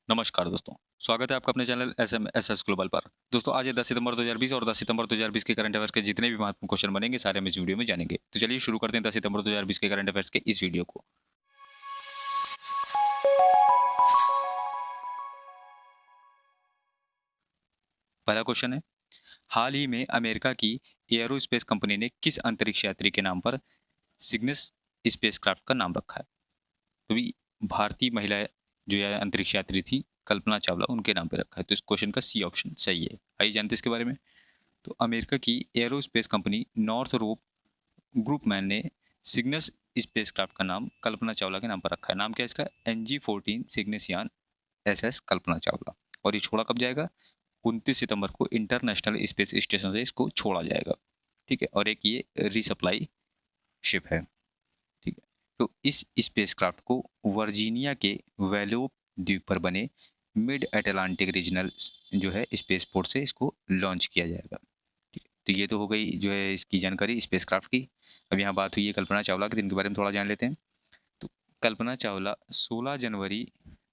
नमस्कार दोस्तों, स्वागत है आपका अपने चैनल एसएमएसएस ग्लोबल पर। दोस्तों आज है 10 सितंबर 2020 और 10 सितंबर 2020 के करंट अफेयर्स के जितने भी महत्वपूर्ण क्वेश्चन बनेंगे सारे हम इस वीडियो में जानेंगे। तो चलिए शुरू करते हैं 10 सितंबर 2020 के करंट अफेयर्स के इस वीडियो को। पहला क्वेश्चन है, हाल ही में अमेरिका की एयरोस्पेस कंपनी ने किस अंतरिक्ष यात्री के नाम पर सिग्नस स्पेसक्राफ्ट का नाम रखा है? तो भी भारतीय महिला जो है अंतरिक्ष यात्री थी कल्पना चावला, उनके नाम पे रखा है। तो इस क्वेश्चन का सी ऑप्शन सही है। आइए जानते हैं इसके बारे में। तो अमेरिका की एयरोस्पेस कंपनी नॉर्थरोप ग्रुपमैन ने सिग्नस स्पेसक्राफ्ट का नाम कल्पना चावला के नाम पर रखा है। नाम क्या है इसका? NG-14 सिग्नस यान SS कल्पना चावला। और ये छोड़ा कब जाएगा? 29 सितंबर को इंटरनेशनल स्पेस स्टेशन से इसको छोड़ा जाएगा। ठीक है, और एक ये रिसप्लाई शिप है। ठीक है, तो इस स्पेसक्राफ्ट को वर्जीनिया के वेलोप द्वीप पर बने मिड अटलांटिक रीजनल जो है स्पेस पोर्ट से इसको लॉन्च किया जाएगा। ठीक है, तो ये तो हो गई जो है इसकी जानकारी स्पेसक्राफ्ट की। अब यहाँ बात हुई है कल्पना चावला की, इनके बारे में थोड़ा जान लेते हैं। तो कल्पना चावला 16 जनवरी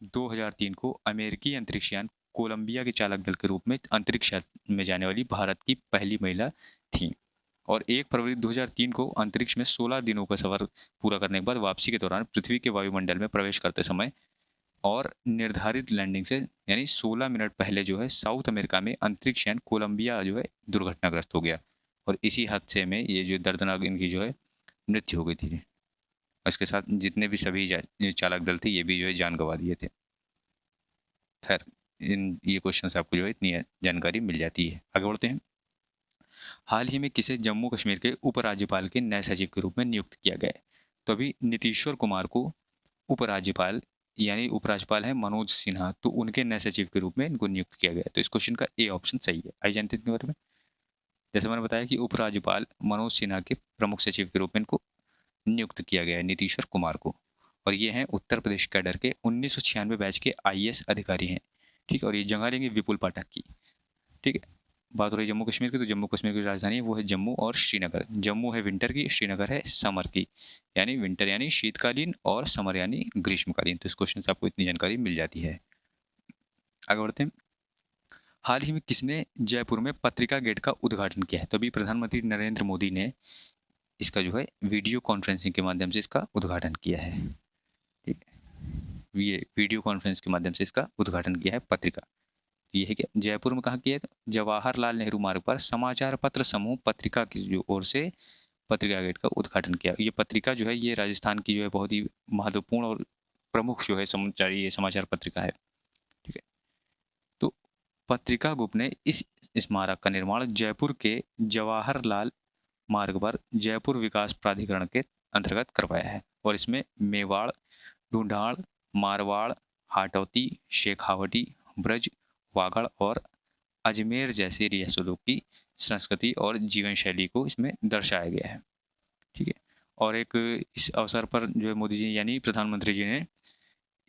2003 को अमेरिकी अंतरिक्ष यान कोलंबिया के चालक दल के रूप में अंतरिक्ष में जाने वाली भारत की पहली महिला थी। और 1 फरवरी 2003 को अंतरिक्ष में 16 दिनों का सफर पूरा करने के बाद वापसी के दौरान पृथ्वी के वायुमंडल में प्रवेश करते समय और निर्धारित लैंडिंग से यानी 16 मिनट पहले जो है साउथ अमेरिका में अंतरिक्ष यान कोलंबिया जो है दुर्घटनाग्रस्त हो गया। और इसी हादसे में ये जो दर्दनाक इनकी जो है मृत्यु हो गई थी। और इसके साथ जितने भी सभी चालक दल थे ये भी जो है जान गंवा दिए थे। खैर, इन ये क्वेश्चन से आपको जो है इतनी जानकारी मिल जाती है। आगे बढ़ते हैं। हाल ही में किसे जम्मू कश्मीर के उपराज्यपाल के नए सचिव के रूप में नियुक्त किया गया है? तो अभी नीतीश्वर कुमार को उपराज्यपाल यानी उपराज्यपाल है मनोज सिन्हा, तो उनके नए सचिव के रूप में इनको नियुक्त किया गया है। तो इस क्वेश्चन का ए ऑप्शन सही है। आइए जानते हैं इसके बारे में। जैसे मैंने बताया कि उपराज्यपाल मनोज सिन्हा के प्रमुख सचिव के रूप में इनको नियुक्त किया गया है नीतीश्वर कुमार को। और ये हैं उत्तर प्रदेश कैडर के 1996 बैच के IAS अधिकारी हैं। ठीक है, और ये जगह लेंगे विपुल पाठक की। ठीक है, बात हो रही जम्मू कश्मीर की, तो जम्मू कश्मीर की राजधानी है वो है जम्मू और श्रीनगर। जम्मू है विंटर की, श्रीनगर है समर की। यानी विंटर यानी शीतकालीन और समर यानी ग्रीष्मकालीन। तो इस क्वेश्चन से आपको इतनी जानकारी मिल जाती है। आगे बढ़ते हैं। हाल ही में किसने जयपुर में पत्रिका गेट का उद्घाटन किया है? तो अभी प्रधानमंत्री नरेंद्र मोदी ने इसका जो है वीडियो कॉन्फ्रेंसिंग के माध्यम से इसका उद्घाटन किया है। ठीक है, ये वीडियो कॉन्फ्रेंस के माध्यम से इसका उद्घाटन किया है पत्रिका। ये है कि जयपुर में कहाँ किया है? तो जवाहरलाल नेहरू मार्ग पर समाचार पत्र समूह पत्रिका की जो ओर से पत्रिका गेट का उद्घाटन किया। ये पत्रिका जो है ये राजस्थान की जो है बहुत ही महत्वपूर्ण और प्रमुख जो है समाचार पत्रिका है। ठीक है, तो पत्रिका गुप्त ने इस स्मारक का निर्माण जयपुर के जवाहरलाल मार्ग पर जयपुर विकास प्राधिकरण के अंतर्गत करवाया है। और इसमें मेवाड़, ढूंढाड़, मारवाड़, हाटौती, शेखावटी, ब्रज, वागड़ और अजमेर जैसी रियासतों की संस्कृति और जीवन शैली को इसमें दर्शाया गया है। ठीक है, और एक इस अवसर पर जो है मोदी जी यानी प्रधानमंत्री जी ने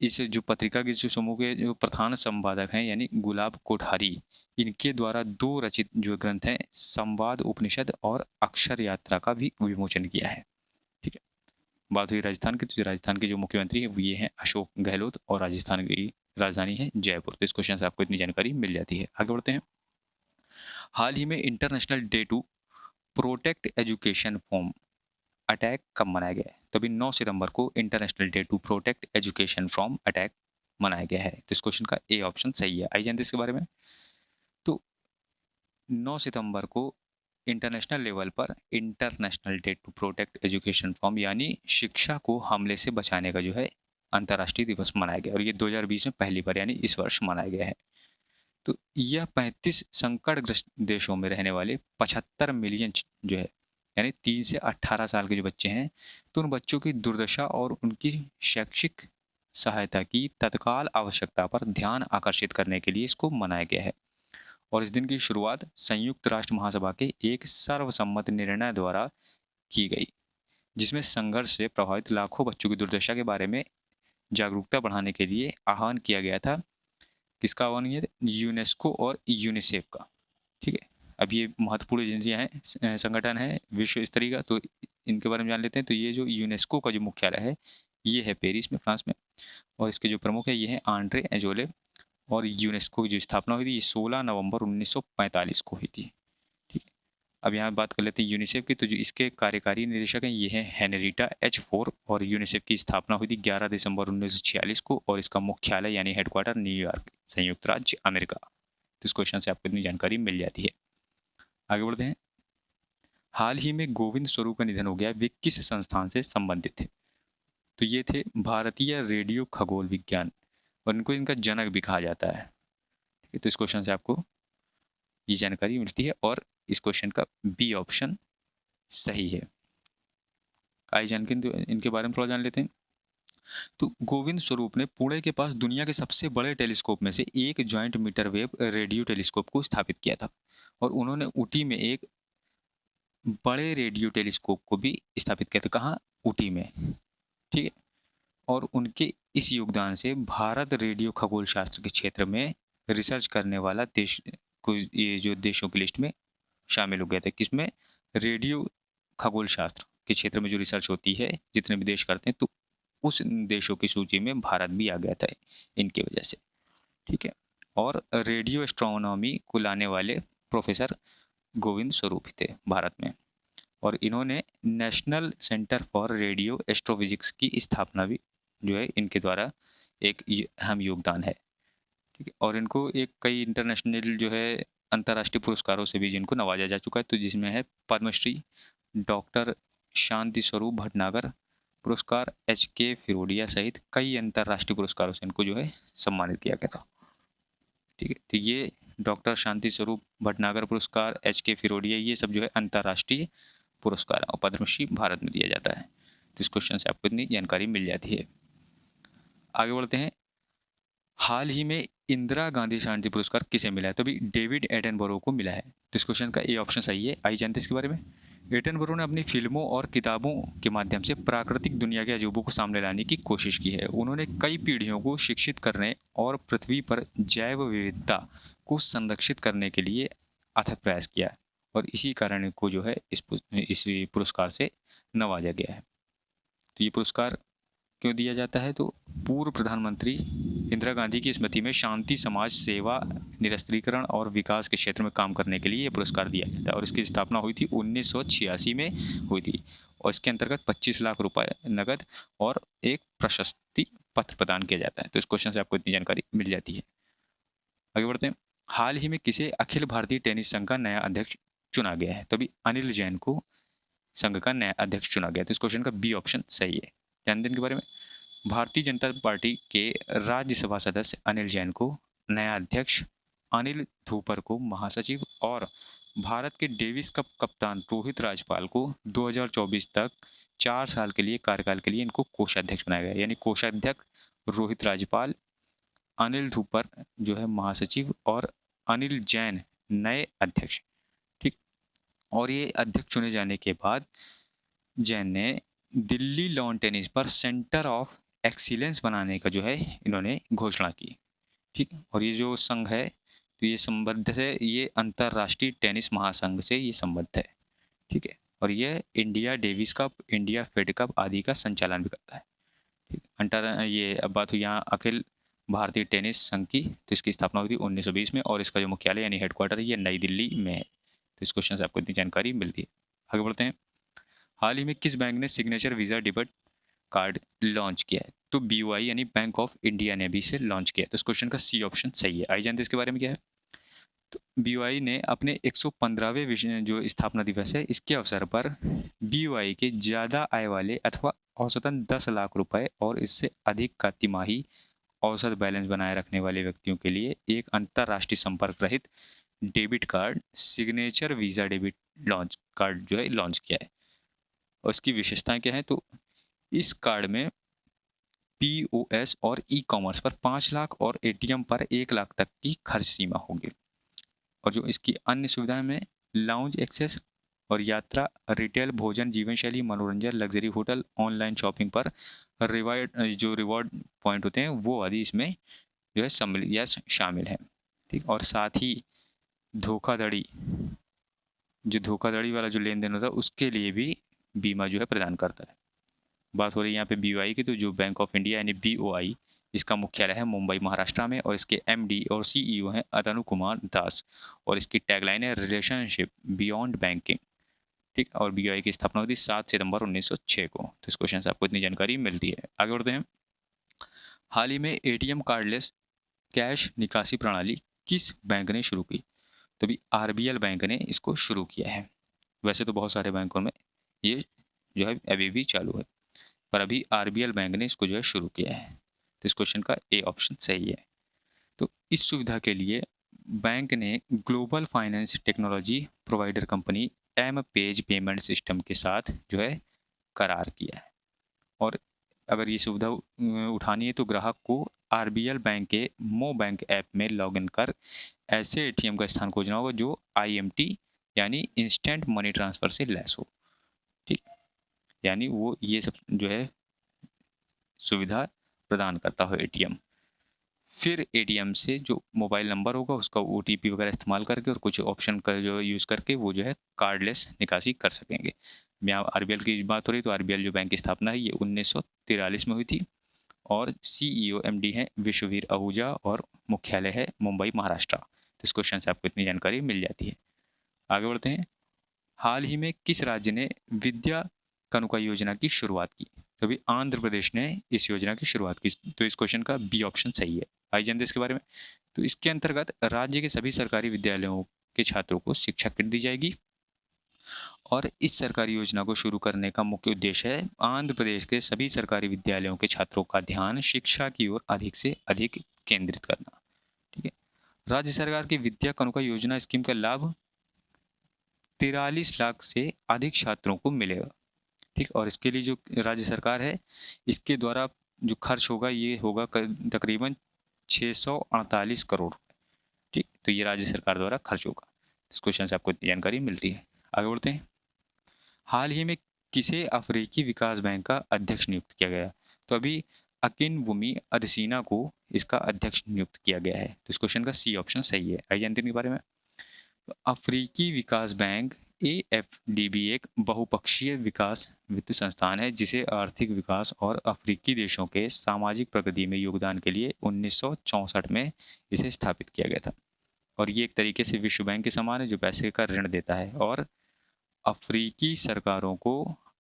इस जो पत्रिका के जो समूह के जो प्रधान संपादक हैं यानी गुलाब कोठारी, इनके द्वारा 2 रचित जो ग्रंथ हैं संवाद उपनिषद और अक्षर यात्रा का भी विमोचन किया है। ठीक है, बात हुई राजस्थान की, तो राजस्थान के जो मुख्यमंत्री है वो ये हैं अशोक गहलोत और राजस्थान की राजधानी है जयपुर। तो इस क्वेश्चन से आपको इतनी जानकारी मिल जाती है। आगे बढ़ते हैं। हाल ही में international day to protect education from attack कब मनाया गया है? तो अभी 9 सितंबर को international day to protect education from attack मनाया गया है। तो इस क्वेश्चन का ए ऑप्शन सही है। आइए जानते हैं इसके बारे में। तो 9 सितंबर को इंटरनेशनल लेवल पर international day to protect education from यानी शिक्षा को हमले से बचाने का जो है अंतर्राष्ट्रीय दिवस मनाया गया। और ये 2020 में पहली बार यानी इस वर्ष मनाया गया है। तो यह 35 संकटग्रस्त देशों में रहने वाले 75 मिलियन जो है यानी 3 से 18 साल के जो बच्चे हैं, तो उन बच्चों की दुर्दशा और उनकी शैक्षिक सहायता की तत्काल आवश्यकता पर ध्यान आकर्षित करने के लिए इसको मनाया गया है। और इस दिन की शुरुआत संयुक्त राष्ट्र महासभा के एक सर्वसम्मत निर्णय द्वारा की गई, जिसमें संघर्ष से प्रभावित लाखों बच्चों की दुर्दशा के बारे में जागरूकता बढ़ाने के लिए आह्वान किया गया था। किसका आह्वान किया था? यूनेस्को और यूनिसेफ का। ठीक है, अब ये महत्वपूर्ण एजेंसियां हैं, संगठन है विश्व स्तरीय का, तो इनके बारे में जान लेते हैं। तो ये जो यूनेस्को का जो मुख्यालय है ये है पेरिस में, फ्रांस में। और इसके जो प्रमुख है ये हैं आंड्रे एजोले। और यूनेस्को की जो स्थापना हुई थी ये 16 नवंबर 1945 को हुई थी। ठीक है, अब यहाँ बात कर लेते हैं यूनिसेफ की। तो जो इसके कार्यकारी निदेशक हैं ये हैं हेनरीटा एच फोर, और यूनिसेफ की स्थापना हुई थी 11 दिसंबर 1946 को, और इसका मुख्यालय यानी हेडक्वार्टर न्यूयॉर्क, संयुक्त राज्य अमेरिका। तो इस क्वेश्चन से आपको इतनी जानकारी मिल जाती है। आगे बढ़ते हैं। हाल ही में गोविंद स्वरूप का निधन हो गया, वे किस संस्थान से संबंधित थे? तो ये थे भारतीय रेडियो खगोल विज्ञान, और इनको इनका जनक भी कहा जाता है। ठीक है, तो इस क्वेश्चन से आपको ये जानकारी मिलती है, और इस क्वेश्चन का बी ऑप्शन सही है। आइए जानकारी इनके बारे में थोड़ा जान लेते हैं। तो गोविंद स्वरूप ने पुणे के पास दुनिया के सबसे बड़े टेलीस्कोप में से एक giant metre wave radio telescope को स्थापित किया था, और उन्होंने ऊटी में एक बड़े रेडियो टेलीस्कोप को भी स्थापित किया था। कहाँ? ऊटी में। ठीक है, और उनके इस योगदान से भारत रेडियो खगोल शास्त्र के क्षेत्र में रिसर्च करने वाला देश को, ये जो देशों की लिस्ट में शामिल हो गया था। किसमें? रेडियो खगोल शास्त्र के क्षेत्र में जो रिसर्च होती है, जितने भी देश करते हैं, तो उस देशों की सूची में भारत भी आ गया था इनकी वजह से। ठीक है, और रेडियो एस्ट्रोनॉमी को लाने वाले प्रोफेसर गोविंद स्वरूप थे भारत में, और इन्होंने national centre for radio astrophysics की स्थापना भी जो है इनके द्वारा एक अहम योगदान है। ठीक है, और इनको एक कई इंटरनेशनल जो है अंतर्राष्ट्रीय पुरस्कारों से भी जिनको नवाजा जा चुका है, तो जिसमें है पद्मश्री, डॉक्टर शांति स्वरूप भटनागर पुरस्कार, HK फिरोडिया सहित कई अंतर्राष्ट्रीय पुरस्कारों से इनको जो है सम्मानित किया गया था। ठीक है, तो ये डॉक्टर शांति स्वरूप भटनागर पुरस्कार, HK फिरोडिया, ये सब जो है अंतर्राष्ट्रीय पुरस्कार है, और पद्मश्री भारत में दिया जाता है। तो इस क्वेश्चन से आपको इतनी जानकारी मिल जाती है। आगे बढ़ते हैं। हाल ही में इंदिरा गांधी शांति पुरस्कार किसे मिला है? तो भी डेविड एटनबरो को मिला है। तो इस क्वेश्चन का ए ऑप्शन सही है। आइए जानते हैं इसके बारे में। एटनबरो ने अपनी फिल्मों और किताबों के माध्यम से प्राकृतिक दुनिया के अजूबों को सामने लाने की कोशिश की है। उन्होंने कई पीढ़ियों को शिक्षित करने और पृथ्वी पर जैव विविधता को संरक्षित करने के लिए अथक प्रयास किया है, और इसी कारण को जो है इस पुरस्कार से नवाजा गया है। तो ये पुरस्कार क्यों दिया जाता है? तो पूर्व प्रधानमंत्री इंदिरा गांधी की स्मृति में शांति, समाज सेवा, निरस्त्रीकरण और विकास के क्षेत्र में काम करने के लिए ये पुरस्कार दिया जाता है, और इसकी स्थापना हुई थी 1986 में हुई थी, और इसके अंतर्गत 25 लाख रुपए नगद और एक प्रशस्ति पत्र प्रदान किया जाता है। तो इस क्वेश्चन से आपको इतनी जानकारी मिल जाती है। आगे बढ़ते हैं। हाल ही में किसे अखिल भारतीय टेनिस संघ का नया अध्यक्ष चुना गया है? तो अभी अनिल जैन को संघ का नया अध्यक्ष चुना गया। तो इस क्वेश्चन का बी ऑप्शन सही है। जानते हैं इनके बारे में। भारतीय जनता पार्टी के राज्यसभा सदस्य अनिल जैन को नया अध्यक्ष, अनिल थूपर को महासचिव, और भारत के डेविस कप कप्तान रोहित राजपाल को 2024 तक 4 साल के लिए कार्यकाल के लिए इनको कोषाध्यक्ष बनाया गया। यानी कोषाध्यक्ष रोहित राजपाल, अनिल थूपर जो है महासचिव, और अनिल जैन नए अध्यक्ष। ठीक, और ये अध्यक्ष चुने जाने के बाद जैन ने दिल्ली लॉन टेनिस पर सेंटर ऑफ एक्सीलेंस बनाने का जो है इन्होंने घोषणा की। ठीक, और ये जो संघ है, तो ये संबद्ध है, ये अंतर्राष्ट्रीय टेनिस महासंघ से ये संबद्ध है। ठीक है, और ये India Davis cup, India Fed Cup आदि का संचालन भी करता है। ठीक, ये अब बात हुई यहाँ अखिल भारतीय टेनिस संघ की। तो इसकी स्थापना हुई थी 1920 में, और इसका जो मुख्यालय यानी हेडक्वार्टर ये नई दिल्ली में है। तो इस क्वेश्चन से आपको इतनी जानकारी मिलती है। आगे बढ़ते हैं। हाल ही में किस बैंक ने signature visa debit card launch किया है? तो BOI यानी बैंक ऑफ इंडिया ने भी इसे लॉन्च किया है। तो इस क्वेश्चन का सी ऑप्शन सही है। आइए जानते हैं इसके बारे में क्या है। तो BOI ने अपने 115वें जो स्थापना दिवस है, इसके अवसर पर BOI के ज़्यादा आय वाले अथवा औसतन 10 लाख रुपए और इससे अधिक का तिमाही औसत बैलेंस बनाए रखने वाले व्यक्तियों के लिए एक अंतर्राष्ट्रीय संपर्क रहित debit card, signature visa debit launch card जो है लॉन्च किया है। और इसकी विशेषताएं क्या हैं? तो इस कार्ड में POS और ई-कॉमर्स पर 5 लाख और ATM पर 1 लाख तक की खर्च सीमा होगी। और जो इसकी अन्य सुविधाएं में लाउंज एक्सेस और यात्रा, रिटेल, भोजन, जीवन शैली, मनोरंजन, लग्जरी होटल, ऑनलाइन शॉपिंग पर रिवॉर्ड पॉइंट होते हैं, वो आदि इसमें जो है सम्मिलित या शामिल है। ठीक, और साथ ही धोखाधड़ी वाला जो लेन देन होता है उसके लिए भी बीमा जो है प्रदान करता है। बात हो रही है यहाँ पे BOI की, तो जो बैंक ऑफ इंडिया यानी BOI इसका मुख्यालय है मुंबई महाराष्ट्र में और इसके एमडी और सीईओ हैं अतनु कुमार दास और इसकी टैगलाइन है रिलेशनशिप बियॉन्ड बैंकिंग। ठीक, और बीओआई की स्थापना हुई थी 7 सितंबर 1906 को। तो इस क्वेश्चन से आपको इतनी जानकारी मिलती है। आगे बढ़ते हैं। हाल ही में एटीएम कार्डलेस कैश निकासी प्रणाली किस बैंक ने शुरू की? तो भी आरबीएल बैंक ने इसको शुरू किया है। वैसे तो बहुत सारे बैंकों में ये जो है अभी भी चालू है, पर अभी आरबीएल बैंक ने इसको जो है शुरू किया है। तो इस क्वेश्चन का ए ऑप्शन सही है। तो इस सुविधा के लिए बैंक ने global finance technology provider company M page payment system के साथ जो है करार किया है। और अगर ये सुविधा उठानी है तो ग्राहक को आरबीएल बैंक के मो बैंक ऐप में लॉगिन कर ऐसे एटीएम का स्थान खोजना होगा जो आईएमटी यानी इंस्टेंट मनी ट्रांसफ़र से लैस हो। ठीक, यानी वो ये सब जो है सुविधा प्रदान करता हो एटीएम। फिर एटीएम से जो मोबाइल नंबर होगा उसका ओटीपी वगैरह इस्तेमाल करके और कुछ ऑप्शन का जो यूज़ करके वो जो है कार्डलेस निकासी कर सकेंगे। यहाँ आरबीएल की बात हो रही तो आरबीएल जो बैंक की स्थापना है ये 1943 में हुई थी और सीईओ एमडी हैं विश्ववीर आहूजा और मुख्यालय है मुंबई महाराष्ट्र। तो इस क्वेश्चन से आपको इतनी जानकारी मिल जाती है। आगे बढ़ते हैं। हाल ही में किस राज्य ने विद्या कानुका योजना की शुरुआत की? तभी आंध्र प्रदेश ने इस योजना की शुरुआत की। तो इस क्वेश्चन का बी ऑप्शन सही है। आइए जानते हैं इसके बारे में। तो इसके अंतर्गत राज्य के सभी सरकारी विद्यालयों के छात्रों को शिक्षा किट दी जाएगी और इस सरकारी योजना को शुरू करने का मुख्य उद्देश्य है आंध्र प्रदेश के सभी सरकारी विद्यालयों के छात्रों का ध्यान शिक्षा की ओर अधिक से अधिक केंद्रित करना। ठीक है, राज्य सरकार की विद्या कानुका योजना स्कीम का लाभ 43 लाख से अधिक छात्रों को मिलेगा। ठीक, और इसके लिए जो राज्य सरकार है इसके द्वारा जो खर्च होगा ये होगा तकरीबन 648 करोड़। ठीक, तो ये राज्य सरकार द्वारा खर्च होगा। इस क्वेश्चन से आपको इतनी जानकारी मिलती है। आगे बढ़ते हैं। हाल ही में किसे अफ्रीकी विकास बैंक का अध्यक्ष नियुक्त किया गया? तो अभी अकिनवुमी अदसीना को इसका अध्यक्ष नियुक्त किया गया है। तो इस क्वेश्चन का सी ऑप्शन सही है। आइए जानते हैं इनके बारे में। तो अफ्रीकी विकास बैंक एएफडीबी एक बहुपक्षीय विकास वित्त संस्थान है जिसे आर्थिक विकास और अफ्रीकी देशों के सामाजिक प्रगति में योगदान के लिए 1964 में इसे स्थापित किया गया था। और ये एक तरीके से विश्व बैंक के समान है जो पैसे का ऋण देता है और अफ्रीकी सरकारों को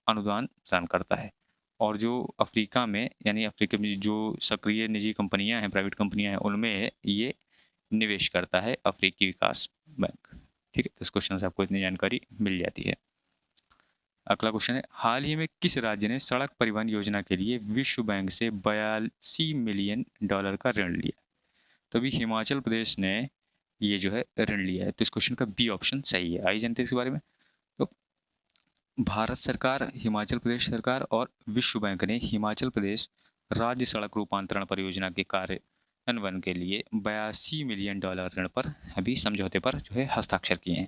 अनुदान प्रदान करता है। और जो अफ्रीका में यानी अफ्रीका में जो सक्रिय निजी कंपनियां हैं, प्राइवेट कंपनियां हैं, उनमें ये निवेश करता है अफ्रीकी विकास बैंक। ठीक है, तो इस क्वेश्चन से आपको इतनी जानकारी मिल जाती है। अगला क्वेश्चन है, हाल ही में किस राज्य ने सड़क परिवहन योजना के लिए विश्व बैंक से 82 मिलियन डॉलर का ऋण लिया? तो अभी हिमाचल प्रदेश ने ये जो है ऋण लिया है। तो इस क्वेश्चन का बी ऑप्शन सही है। आइए जानते हैं इसके बारे में। तो भारत सरकार, हिमाचल प्रदेश सरकार और विश्व बैंक ने हिमाचल प्रदेश राज्य सड़क रूपांतरण परियोजना के कार्यान्वयन के लिए 82 मिलियन डॉलर ऋण पर अभी समझौते पर जो है हस्ताक्षर किए हैं।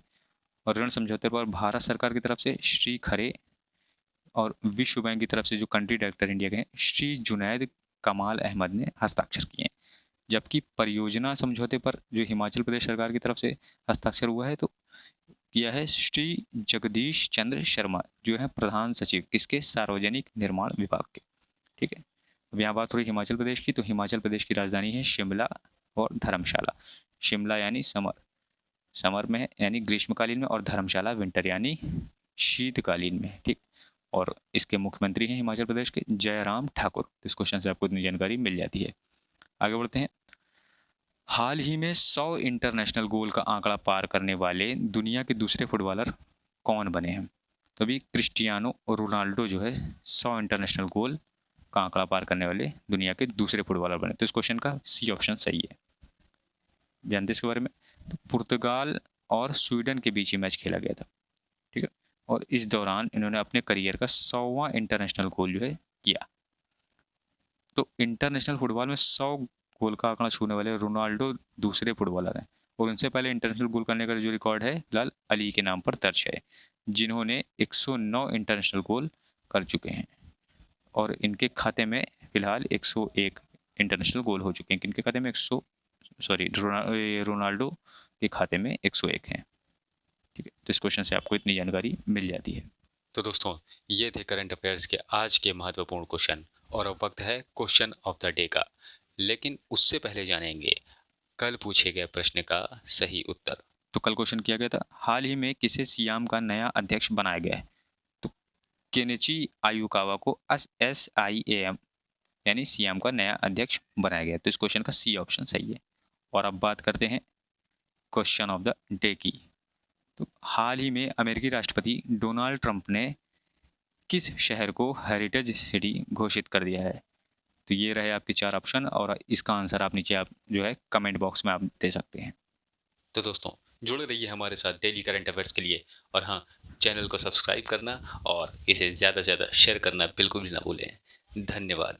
और ऋण समझौते पर भारत सरकार की तरफ से श्री खरे और विश्व बैंक की तरफ से जो कंट्री डायरेक्टर इंडिया के हैं श्री जुनैद कमाल अहमद ने हस्ताक्षर किए हैं। जबकि परियोजना समझौते पर जो हिमाचल प्रदेश सरकार की तरफ से हस्ताक्षर हुआ है तो किया है श्री जगदीश चंद्र शर्मा जो है प्रधान सचिव किसके? सार्वजनिक निर्माण विभाग के। ठीक है, अब यहाँ बात हो रही हिमाचल प्रदेश की। तो हिमाचल प्रदेश की राजधानी है शिमला और धर्मशाला। शिमला यानी समर में है यानी ग्रीष्मकालीन में, और धर्मशाला विंटर यानी शीतकालीन में। ठीक, और इसके मुख्यमंत्री हैं हिमाचल प्रदेश के जयराम ठाकुर। इस क्वेश्चन से आपको इतनी जानकारी मिल जाती है। आगे बढ़ते हैं। हाल ही में 100 इंटरनेशनल गोल का आंकड़ा पार करने वाले दुनिया के दूसरे फुटबॉलर कौन बने हैं? तो अभी क्रिस्टियानो रोनाल्डो जो है 100 इंटरनेशनल गोल का आंकड़ा पार करने वाले दुनिया के दूसरे फुटबॉलर बने। तो इस क्वेश्चन का सी ऑप्शन सही है। जानते हैं इसके बारे में। तो पुर्तगाल और स्वीडन के बीच ये मैच खेला गया था। ठीक है, और इस दौरान इन्होंने अपने करियर का 100वां इंटरनेशनल गोल जो है किया। तो इंटरनेशनल फुटबॉल में 100 गोल का आंकड़ा छूने वाले रोनाल्डो दूसरे फुटबॉलर हैं और उनसे पहले इंटरनेशनल गोल करने का जो रिकॉर्ड है फिलहाल अली के नाम पर दर्ज है जिन्होंने 109 इंटरनेशनल गोल कर चुके हैं और इनके खाते में फिलहाल 101 इंटरनेशनल गोल हो चुके हैं। इनके खाते में रोनाल्डो के खाते में 101 हैं। ठीक है, तो इस क्वेश्चन से आपको इतनी जानकारी मिल जाती है। तो दोस्तों, ये थे करंट अफेयर्स के आज के महत्वपूर्ण क्वेश्चन और अब वक्त है क्वेश्चन ऑफ द डे का। लेकिन उससे पहले जानेंगे कल पूछे गए प्रश्न का सही उत्तर। तो कल क्वेश्चन किया गया था, हाल ही में किसे सियाम का नया अध्यक्ष बनाया गया है? तो केनिची आयुकावा को SIAM यानी सियाम का नया अध्यक्ष बनाया गया है। तो इस क्वेश्चन का सी ऑप्शन सही है। और अब बात करते हैं क्वेश्चन ऑफ द डे की। तो हाल ही में अमेरिकी राष्ट्रपति डोनाल्ड ट्रंप ने किस शहर को हेरिटेज सिटी घोषित कर दिया है? तो ये रहे आपके 4 ऑप्शन और इसका आंसर आप नीचे आप जो है कमेंट बॉक्स में आप दे सकते हैं। तो दोस्तों, जुड़े रहिए हमारे साथ डेली करंट अफेयर्स के लिए, और हाँ, चैनल को सब्सक्राइब करना और इसे ज़्यादा से ज़्यादा शेयर करना बिल्कुल भी ना भूलें। धन्यवाद।